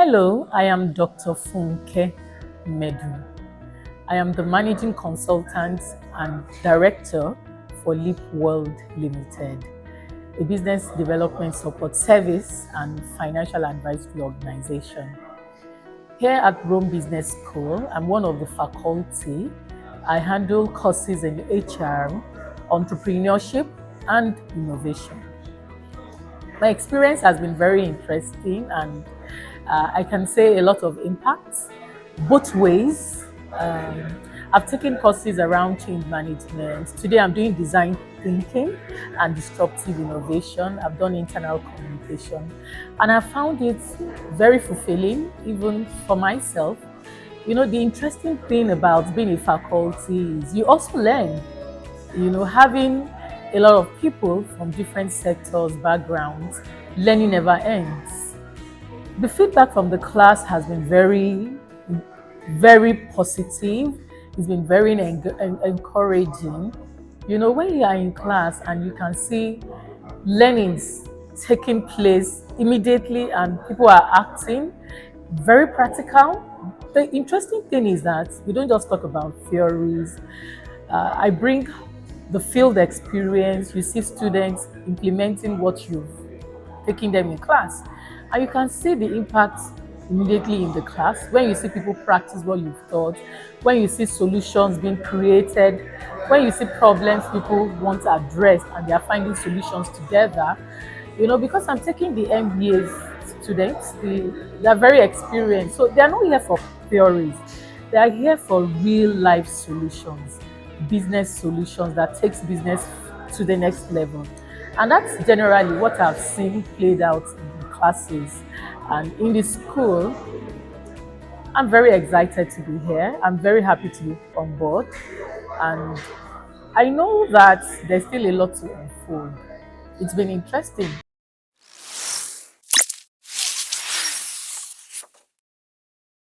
Hello, I am Dr. Funke Medun. I am the managing consultant and director for Leapworld Limited, a business development support service and financial advisory organization. Here at Rome Business School, I'm one of the faculty. I handle courses in HR, entrepreneurship, and innovation. My experience has been very interesting and I can say a lot of impacts, both ways. I've taken courses around change management. Today I'm doing design thinking and disruptive innovation. I've done internal communication and I found it very fulfilling, even for myself. You know, the interesting thing about being a faculty is you also learn, having a lot of people from different sectors, backgrounds, learning never ends. The feedback from the class has been very positive. It's been very encouraging. You know, when you are in class and you can see learnings taking place immediately and people are acting, very practical. The interesting thing is that we don't just talk about theories. I bring the field experience. You see students implementing what you've taken them in class. And you can see the impact immediately in the class when you see people practice what you've taught, when you see solutions being created, when you see problems people want to address and they are finding solutions together. You know, because I'm taking the MBA students, they are very experienced. So they are not here for theories. They are here for real life solutions, business solutions that takes business to the next level. And that's generally what I've seen played out in the classes and in the school. I'm very excited to be here. I'm very happy to be on board. And I know that there's still a lot to unfold. It's been interesting.